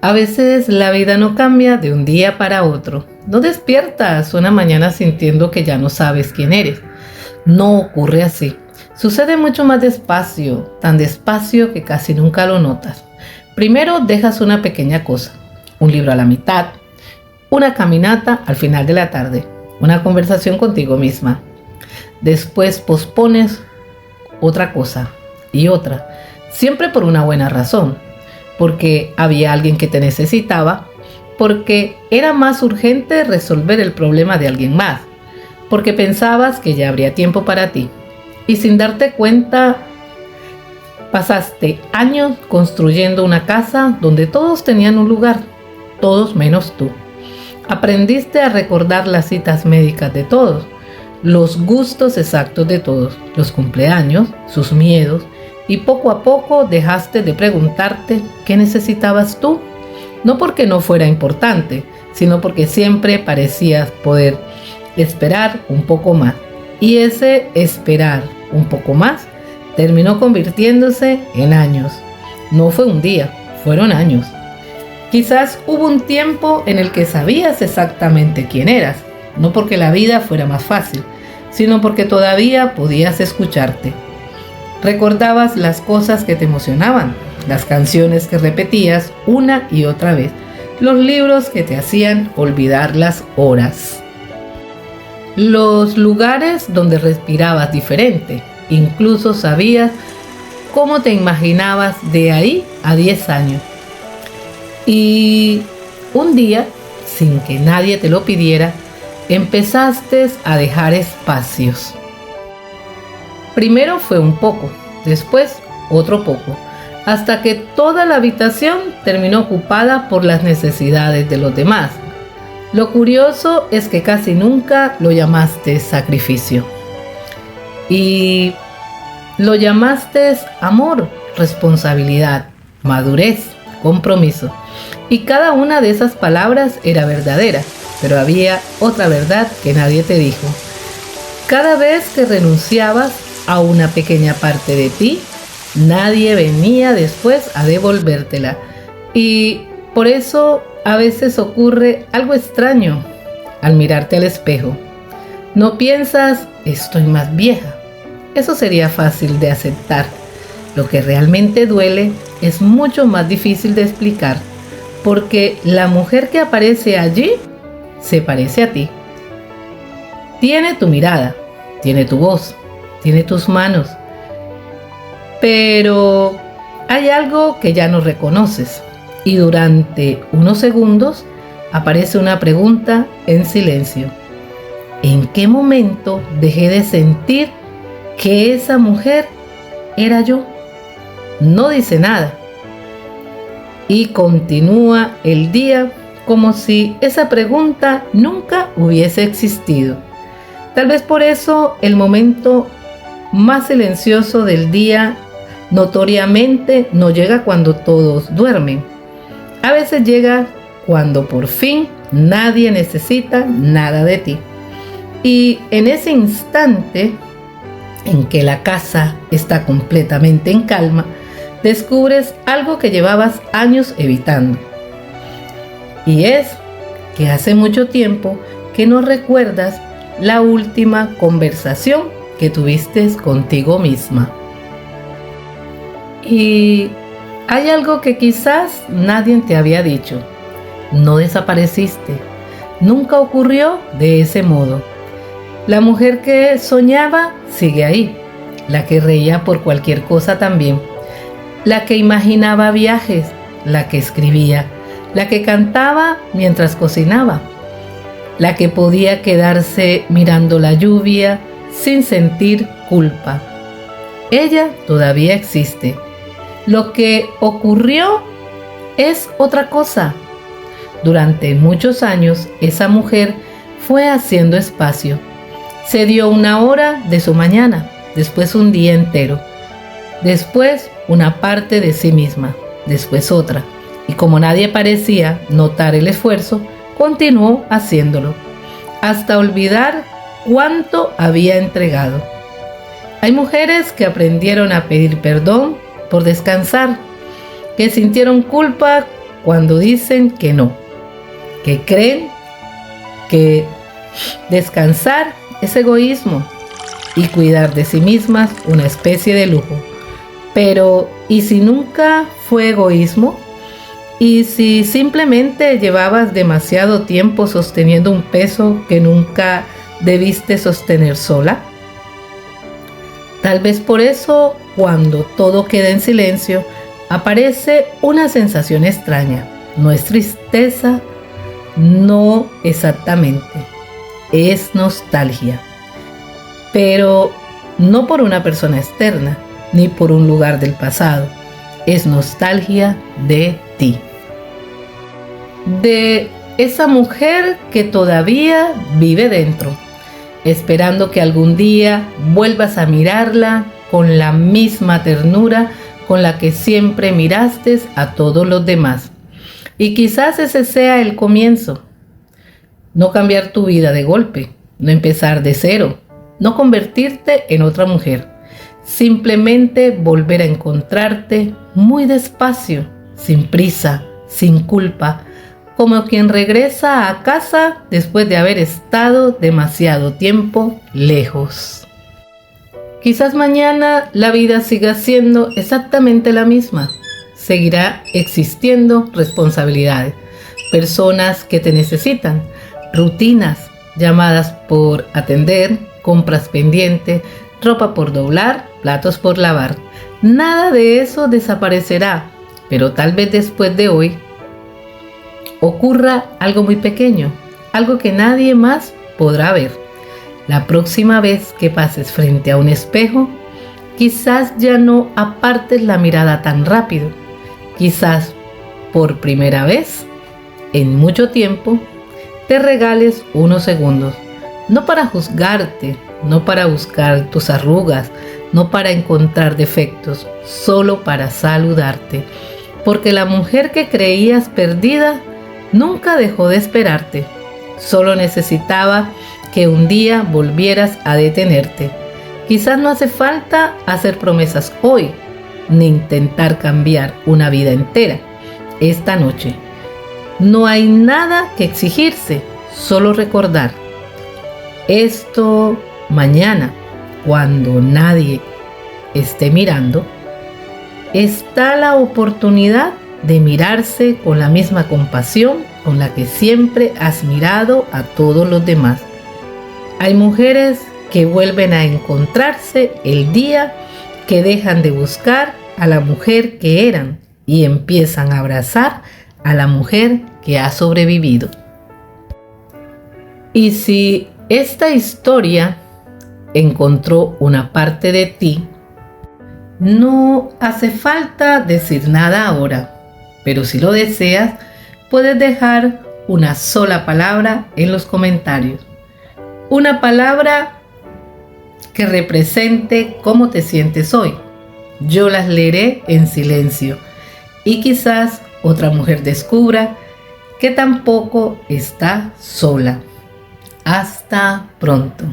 A veces la vida no cambia de un día para otro. No despiertas una mañana sintiendo que ya no sabes quién eres. No ocurre así. Sucede mucho más despacio, tan despacio que casi nunca lo notas. Primero dejas una pequeña cosa, un libro a la mitad, una caminata al final de la tarde, una conversación contigo misma. Después pospones otra cosa y otra, siempre por una buena razón, porque había alguien que te necesitaba, porque era más urgente resolver el problema de alguien más, porque pensabas que ya habría tiempo para ti. Y sin darte cuenta, pasaste años construyendo una casa donde todos tenían un lugar, todos menos tú. Aprendiste a recordar las citas médicas de todos, los gustos exactos de todos, los cumpleaños, sus miedos, y poco a poco dejaste de preguntarte qué necesitabas tú, no porque no fuera importante, sino porque siempre parecías poder esperar un poco más. Y ese esperar un poco más terminó convirtiéndose en años. No fue un día, fueron años. Quizás hubo un tiempo en el que sabías exactamente quién eras, no porque la vida fuera más fácil, sino porque todavía podías escucharte. Recordabas las cosas que te emocionaban, las canciones que repetías una y otra vez, los libros que te hacían olvidar las horas, los lugares donde respirabas diferente, incluso sabías cómo te imaginabas de ahí a 10 años. Y un día, sin que nadie te lo pidiera, empezaste a dejar espacios. Primero fue un poco, después otro poco, hasta que toda la habitación terminó ocupada por las necesidades de los demás. Lo curioso es que casi nunca lo llamaste sacrificio. Y lo llamaste amor, responsabilidad, madurez, compromiso. Y cada una de esas palabras era verdadera, pero había otra verdad que nadie te dijo. Cada vez que renunciabas a una pequeña parte de ti, nadie venía después a devolvértela. Y por eso a veces ocurre algo extraño al mirarte al espejo. No piensas, estoy más vieja. Eso sería fácil de aceptar. Lo que realmente duele es mucho más difícil de explicar, porque la mujer que aparece allí se parece a ti. Tiene tu mirada, tiene tu voz, tiene tus manos, pero hay algo que ya no reconoces y durante unos segundos aparece una pregunta en silencio. ¿En qué momento dejé de sentir que esa mujer era yo? No dice nada y continúa el día como si esa pregunta nunca hubiese existido. Tal vez por eso el momento más silencioso del día notoriamente no llega cuando todos duermen. A veces llega cuando por fin nadie necesita nada de ti. Y en ese instante en que la casa está completamente en calma, descubres algo que llevabas años evitando. Y es que hace mucho tiempo que no recuerdas la última conversación que tuviste contigo misma. Y hay algo que quizás nadie te había dicho. No desapareciste. Nunca ocurrió de ese modo. La mujer que soñaba sigue ahí. La que reía por cualquier cosa también. La que imaginaba viajes. La que escribía. La que cantaba mientras cocinaba. La que podía quedarse mirando la lluvia sin sentir culpa. Ella todavía existe. Lo que ocurrió es otra cosa. Durante muchos años, esa mujer fue haciendo espacio. Se dio una hora de su mañana, después un día entero, después una parte de sí misma, después otra. Y como nadie parecía notar el esfuerzo, continuó haciéndolo, hasta olvidar cuánto había entregado. Hay mujeres que aprendieron a pedir perdón por descansar, que sintieron culpa cuando dicen que no, que creen que descansar es egoísmo y cuidar de sí mismas una especie de lujo. Pero, ¿y si nunca fue egoísmo? ¿Y si simplemente llevabas demasiado tiempo sosteniendo un peso que nunca debiste sostener sola? Tal vez por eso, cuando todo queda en silencio, aparece una sensación extraña. No es tristeza, no exactamente, es nostalgia. Pero no por una persona externa, ni por un lugar del pasado. Es nostalgia de ti. De esa mujer que todavía vive dentro, esperando que algún día vuelvas a mirarla con la misma ternura con la que siempre miraste a todos los demás. Y quizás ese sea el comienzo. No cambiar tu vida de golpe, no empezar de cero, no convertirte en otra mujer. Simplemente volver a encontrarte muy despacio, sin prisa, sin culpa, como quien regresa a casa después de haber estado demasiado tiempo lejos. Quizás mañana la vida siga siendo exactamente la misma. Seguirá existiendo responsabilidades, personas que te necesitan, rutinas, llamadas por atender, compras pendientes, ropa por doblar, platos por lavar. Nada de eso desaparecerá, pero tal vez después de hoy ocurra algo muy pequeño, algo que nadie más podrá ver. La próxima vez que pases frente a un espejo, quizás ya no apartes la mirada tan rápido. Quizás por primera vez en mucho tiempo te regales unos segundos, no para juzgarte, no para buscar tus arrugas, no para encontrar defectos, solo para saludarte, porque la mujer que creías perdida nunca dejó de esperarte, solo necesitaba que un día volvieras a detenerte. Quizás no hace falta hacer promesas hoy, ni intentar cambiar una vida entera esta noche. No hay nada que exigirse, solo recordar. Esto mañana, cuando nadie esté mirando, está la oportunidad de mirarse con la misma compasión con la que siempre has mirado a todos los demás. Hay mujeres que vuelven a encontrarse el día que dejan de buscar a la mujer que eran y empiezan a abrazar a la mujer que ha sobrevivido. Y si esta historia encontró una parte de ti, no hace falta decir nada ahora, pero si lo deseas, puedes dejar una sola palabra en los comentarios. Una palabra que represente cómo te sientes hoy. Yo las leeré en silencio y quizás otra mujer descubra que tampoco está sola. Hasta pronto.